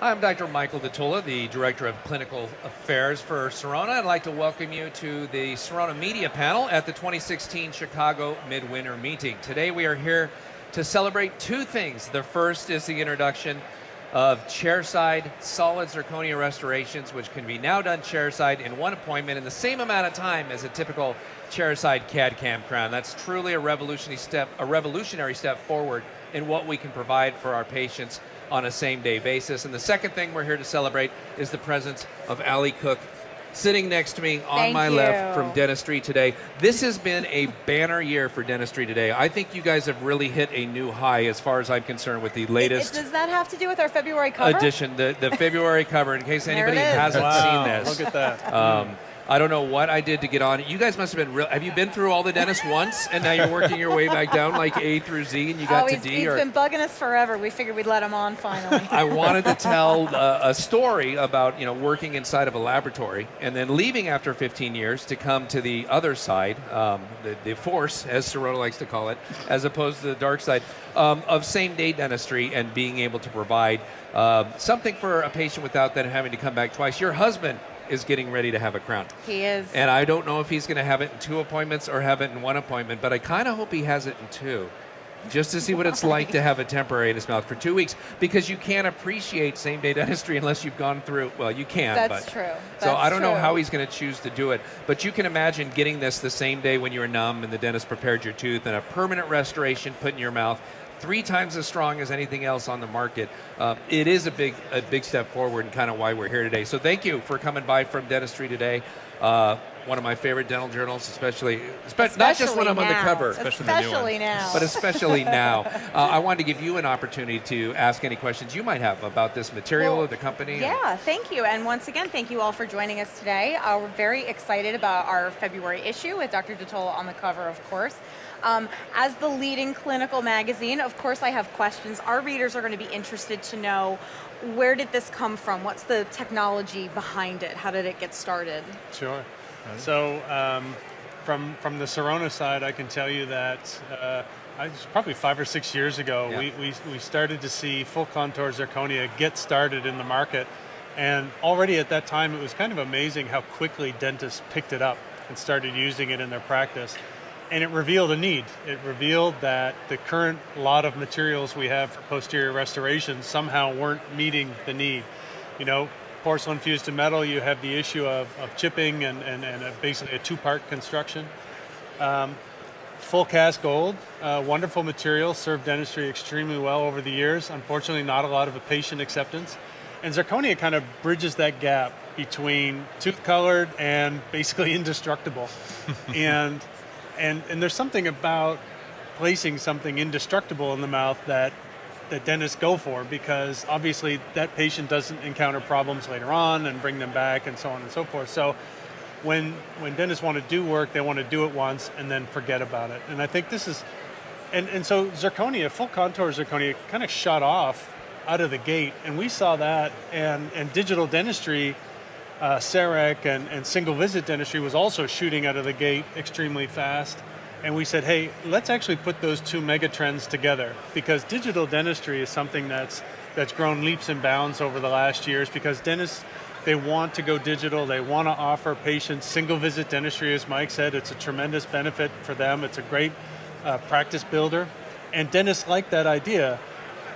Hi, I'm Dr. Michael DiTolla, the Director of Clinical Affairs for Sirona. I'd like to welcome you to the Sirona Media Panel at the 2016 Chicago Midwinter Meeting. Today we are here to celebrate two things. The first is the introduction of chairside solid zirconia restorations, which can be now done chairside in one appointment in the same amount of time as a typical chairside CAD/CAM crown. That's truly a revolutionary step forward in what we can provide for our patients on a same-day basis. And the second thing we're here to celebrate is the presence of Allie Cook, sitting next to me on my left from Dentistry Today. This has been a banner year for Dentistry Today. I think you guys have really hit a new high as far as I'm concerned with the latest Does that have to do with our February cover? edition, the February cover, in case anybody hasn't seen this. Look at that. I don't know what I did to get on it. You guys must have been have you been through all the dentists once and now you're working your way back down like A through Z and you got to D? He's been bugging us forever. We figured we'd let him on finally. I wanted to tell a story about working inside of a laboratory and then leaving after 15 years to come to the other side, the force, as Sirona likes to call it, as opposed to the dark side, of same-day dentistry and being able to provide something for a patient without them having to come back twice. Your husband is getting ready to have a crown. He is. And I don't know if he's going to have it in 2 appointments or have it in 1 appointment, but I kind of hope he has it in 2, just to see what it's like to have a temporary in his mouth for 2 weeks, because you can't appreciate same-day dentistry unless you've gone through, well, you can. That's true. So I don't know how he's going to choose to do it, but you can imagine getting this the same day when you're numb and the dentist prepared your tooth and a permanent restoration put in your mouth, 3 times as strong as anything else on the market. It is a big step forward and kind of why we're here today. So thank you for coming by from Dentistry Today. One of my favorite dental journals, especially not just when I'm on the cover, especially now. but especially now. I wanted to give you an opportunity to ask any questions you might have about this material or the company. Yeah, thank you. And once again, thank you all for joining us today. We're very excited about our February issue with Dr. DiTolla on the cover, of course. As the leading clinical magazine, of course, I have questions. Our readers are going to be interested to know, where did this come from? What's the technology behind it? How did it get started? Sure. So from the Sirona side, I can tell you that probably 5 or 6 years ago, we started to see full contour zirconia get started in the market. And already at that time, it was kind of amazing how quickly dentists picked it up and started using it in their practice. And it revealed a need. It revealed that the current lot of materials we have for posterior restoration somehow weren't meeting the need. Porcelain fused to metal, you have the issue of chipping and basically a 2-part construction. Full cast gold, wonderful material, served dentistry extremely well over the years. Unfortunately, not a lot of patient acceptance. And zirconia kind of bridges that gap between tooth-colored and basically indestructible. And there's something about placing something indestructible in the mouth that dentists go for, because obviously that patient doesn't encounter problems later on and bring them back and so on and so forth. So when dentists want to do work, they want to do it once and then forget about it. And I think this is, and so zirconia, full contour zirconia, kind of shot off out of the gate. And we saw that, and digital dentistry, CEREC and single visit dentistry was also shooting out of the gate extremely fast. And we said, hey, let's actually put those 2 mega trends together, because digital dentistry is something that's grown leaps and bounds over the last years, because dentists, they want to go digital. They want to offer patients single visit dentistry, as Mike said. It's a tremendous benefit for them. It's a great practice builder. And dentists like that idea.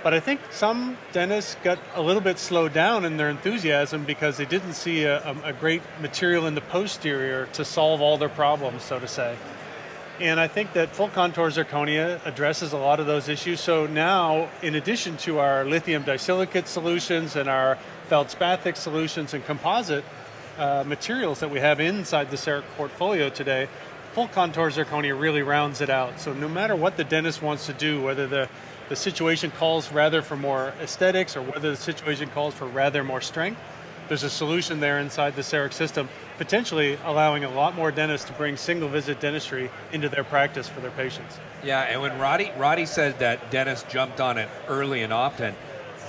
But I think some dentists got a little bit slowed down in their enthusiasm because they didn't see a great material in the posterior to solve all their problems, so to say. And I think that full contour zirconia addresses a lot of those issues. So now, in addition to our lithium disilicate solutions and our feldspathic solutions and composite materials that we have inside the CEREC portfolio today, full contour zirconia really rounds it out. So no matter what the dentist wants to do, whether the situation calls rather for more aesthetics or whether the situation calls for rather more strength, there's a solution there inside the CEREC system, potentially allowing a lot more dentists to bring single visit dentistry into their practice for their patients. Yeah, and when Roddy said that dentists jumped on it early and often,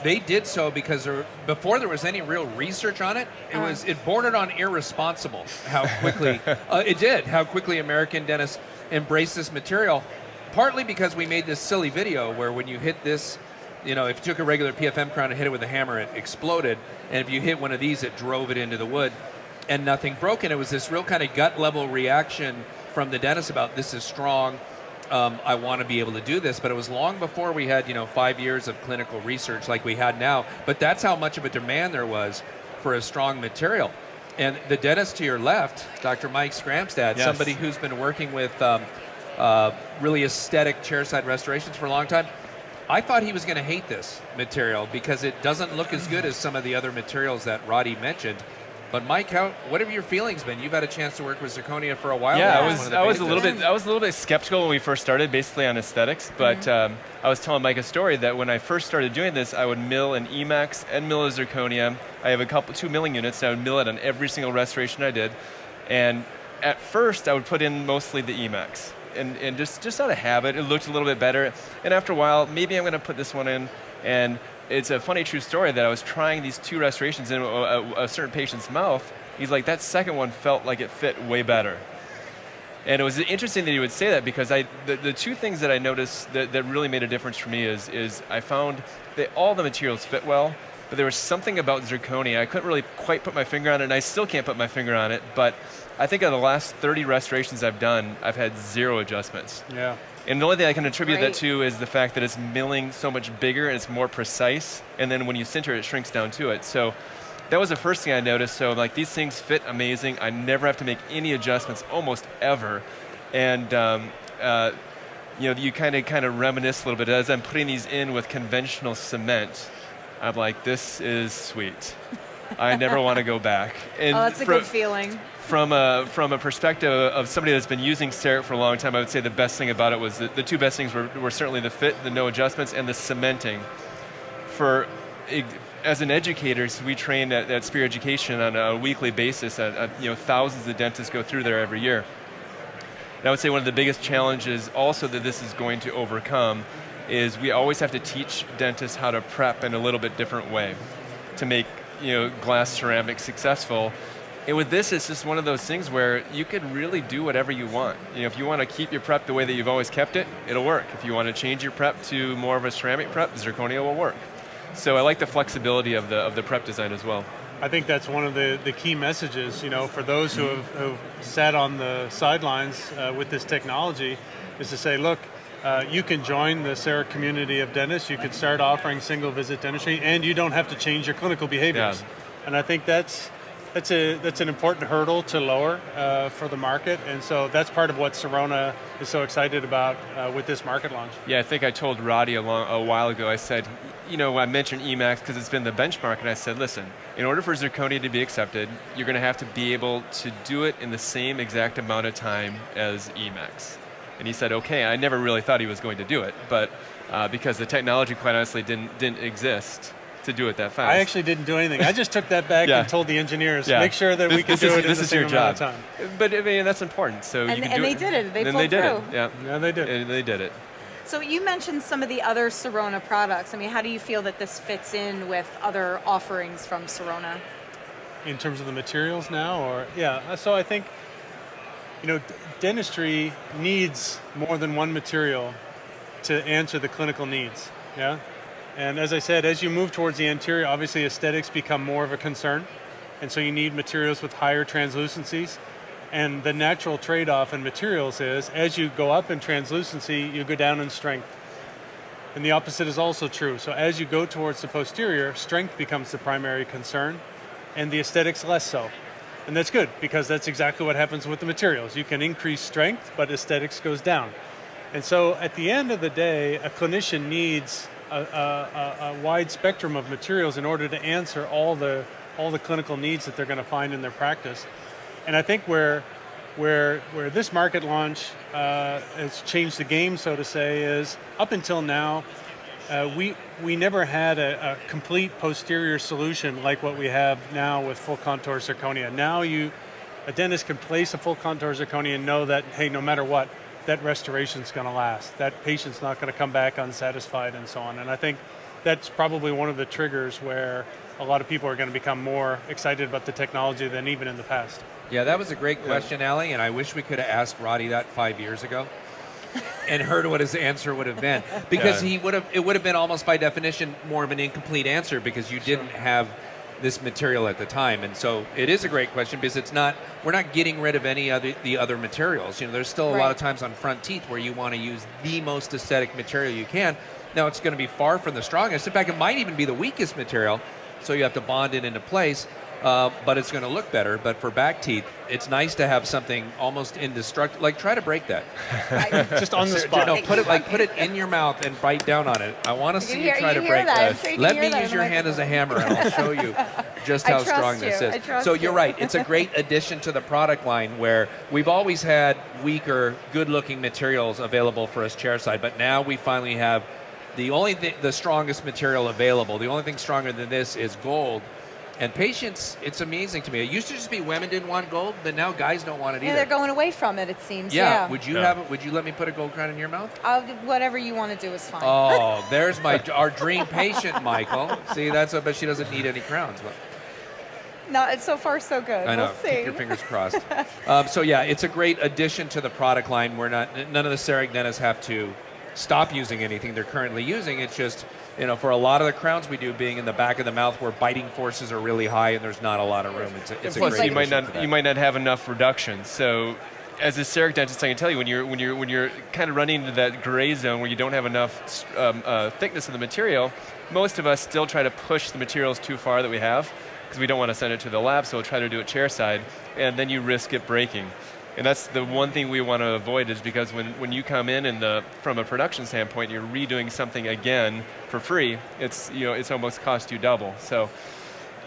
they did so because before there was any real research on it, it bordered on irresponsible how quickly American dentists embraced this material, partly because we made this silly video where when you hit this if you took a regular PFM crown and hit it with a hammer, it exploded. And if you hit one of these, it drove it into the wood and nothing broke. And it was this real kind of gut level reaction from the dentist about, this is strong. I want to be able to do this. But it was long before we had, 5 years of clinical research like we had now. But that's how much of a demand there was for a strong material. And the dentist to your left, Dr. Mike Scramstad, somebody who's been working with really aesthetic chairside restorations for a long time, I thought he was going to hate this material because it doesn't look as good as some of the other materials that Roddy mentioned. But Mike, what have your feelings been? You've had a chance to work with Zirconia for a while. Yeah, I was a little bit skeptical when we first started, basically on aesthetics. But I was telling Mike a story that when I first started doing this, I would mill an Emax and mill a Zirconia. I have 2 milling units, and I would mill it on every single restoration I did. And at first, I would put in mostly the Emax. And just out of habit, it looked a little bit better. And after a while, maybe I'm going to put this one in. And it's a funny, true story that I was trying these 2 restorations in a certain patient's mouth. He's like, that second one felt like it fit way better. And it was interesting that he would say that because the 2 things that I noticed that really made a difference for me is I found that all the materials fit well, but there was something about Zirconia. I couldn't really quite put my finger on it, and I still can't put my finger on it, but I think of the last 30 restorations I've done, I've had 0 adjustments. Yeah. And the only thing I can attribute that to is the fact that it's milling so much bigger and it's more precise, and then when you sinter it shrinks down to it. So that was the first thing I noticed. So like, these things fit amazing. I never have to make any adjustments almost ever. And you kind of reminisce a little bit as I'm putting these in with conventional cement. I'm like, this is sweet. I never want to go back. And that's a good feeling. From a perspective of somebody that's been using CEREC for a long time, I would say the best thing about it was the 2 best things were certainly the fit, the no adjustments, and the cementing. As an educator, so we train at Spear Education on a weekly basis. Thousands of dentists go through there every year. And I would say one of the biggest challenges also that this is going to overcome is we always have to teach dentists how to prep in a little bit different way to make glass ceramic successful. And with this, it's just one of those things where you can really do whatever you want. If you want to keep your prep the way that you've always kept it, it'll work. If you want to change your prep to more of a ceramic prep, Zirconia will work. So I like the flexibility of the prep design as well. I think that's one of the key messages, for those who have sat on the sidelines with this technology, is to say, look, you can join the CEREC community of dentists. You can start offering single visit dentistry, and you don't have to change your clinical behaviors. Yeah. And I think that's an important hurdle to lower for the market, and so that's part of what Sirona is so excited about with this market launch. Yeah, I think I told Roddy a while ago, I said, I mentioned Emax because it's been the benchmark, and I said, listen, in order for Zirconia to be accepted, you're going to have to be able to do it in the same exact amount of time as Emax. And he said, okay. I never really thought he was going to do it, but because the technology, quite honestly, didn't exist to do it that fast. I actually didn't do anything. I just took that back and told the engineers, make sure that we can do it in the same amount of time. But I mean, that's important. So you can do it. And they did it. They pulled through. Yeah, they did. And they did it. So you mentioned some of the other Sirona products. I mean, how do you feel that this fits in with other offerings from Sirona? In terms of the materials now, so I think, dentistry needs more than one material to answer the clinical needs. Yeah. And as I said, as you move towards the anterior, obviously aesthetics become more of a concern. And so you need materials with higher translucencies. And the natural trade-off in materials is, as you go up in translucency, you go down in strength. And the opposite is also true. So as you go towards the posterior, strength becomes the primary concern, and the aesthetics less so. And that's good, because that's exactly what happens with the materials. You can increase strength, but aesthetics goes down. And so at the end of the day, a clinician needs a wide spectrum of materials in order to answer all the clinical needs that they're going to find in their practice. And I think where this market launch has changed the game, so to say, is up until now, we never had a complete posterior solution like what we have now with full contour zirconia. Now a dentist can place a full contour zirconia and know that, hey, no matter what, that restoration's going to last. That patient's not going to come back unsatisfied and so on. And I think that's probably one of the triggers where a lot of people are going to become more excited about the technology than even in the past. Yeah, that was a great question, Ali, and I wish we could have asked Roddy that 5 years ago. and heard what his answer would have been, because it would have been almost by definition more of an incomplete answer because you didn't have this material at the time. And so it is a great question because we're not getting rid of the other materials. There's still a lot of times on front teeth where you want to use the most aesthetic material you can. Now it's going to be far from the strongest. In fact, it might even be the weakest material, so you have to bond it into place. But it's going to look better. But for back teeth, it's nice to have something almost indestructible. Like, try to break that. Just on the spot. No, put it in your mouth and bite down on it. I want to see you try to break that. Let me use your hand as a hammer, and I'll show you just how strong this is. So you're right. It's a great addition to the product line where we've always had weaker, good-looking materials available for us chairside, but now we finally have the strongest material available. The only thing stronger than this is gold. And patients, it's amazing to me. It used to just be women didn't want gold, but now guys don't want it either. Yeah, they're going away from it, it seems. Yeah. Would you Would you let me put a gold crown in your mouth? Whatever you want to do is fine. Oh, there's our dream patient, Michael. See, but she doesn't need any crowns. No, so far so good. I know. We'll see. Keep your fingers crossed. So yeah, it's a great addition to the product line. None of the CEREC dentists have to stop using anything they're currently using. It's just, for a lot of the crowns we do being in the back of the mouth where biting forces are really high and there's not a lot of room. It's a plus, great you might not have enough reduction. So, as a CEREC dentist, I can tell you when you're kind of running into that gray zone where you don't have enough thickness of the material, most of us still try to push the materials too far that we have because we don't want to send it to the lab. So we'll try to do it chairside, and then you risk it breaking. And that's the one thing we want to avoid, is because when you come in from a production standpoint, you're redoing something again for free. It's almost cost you double. So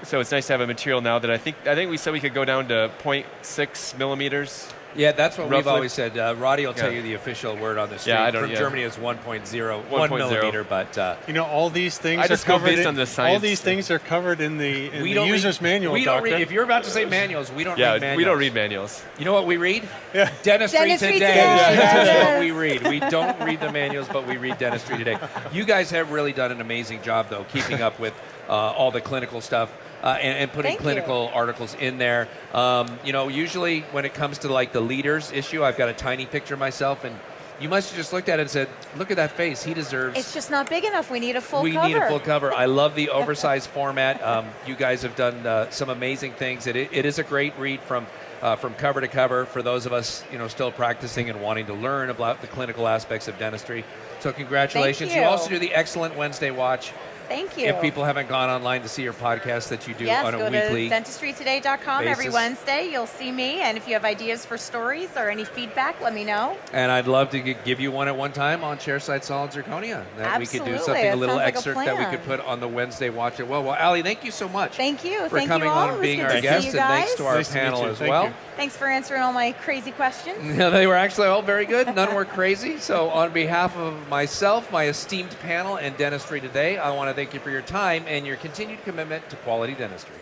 it's nice to have a material now that I think we said we could go down to 0.6 millimeters. Yeah, that's what roughly. We've always said. Roddy will tell you the official word on the street. From Germany is 1.1 millimeter, but all these things I just are covered go based on the science. All these things are covered in the user's manual. If you're about to say manuals, we don't read manuals. We don't read manuals. You know what we read? Yeah. Dentistry Today. That's what we read. We don't read the manuals, but we read Dentistry Today. You guys have really done an amazing job, though, keeping up with all the clinical stuff. And putting clinical articles in there. Usually when it comes to like the leaders issue, I've got a tiny picture of myself, and you must have just looked at it and said, look at that face, he deserves... It's just not big enough, we need a full cover. We need a full cover. I love the oversized format. You guys have done some amazing things. It is a great read from cover to cover for those of us still practicing and wanting to learn about the clinical aspects of dentistry. So congratulations. Thank you. Also do the excellent Wednesday Watch. Thank you. If people haven't gone online to see your podcast that you do on a weekly go to dentistrytoday.com basis. every Wednesday. You'll see me, and if you have ideas for stories or any feedback, let me know. And I'd love to give you one at one time on chairside solid zirconia. That Absolutely. we could do something, a little like excerpt that we could put on the Wednesday Watch. Well, Allie, thank you so much. Thank you. For coming on and being our guest, and thanks to our panel as well. Thanks for answering all my crazy questions. Yeah, they were actually all very good. None were crazy. So on behalf of myself, my esteemed panel, and Dentistry Today, I want to thank you for your time and your continued commitment to quality dentistry.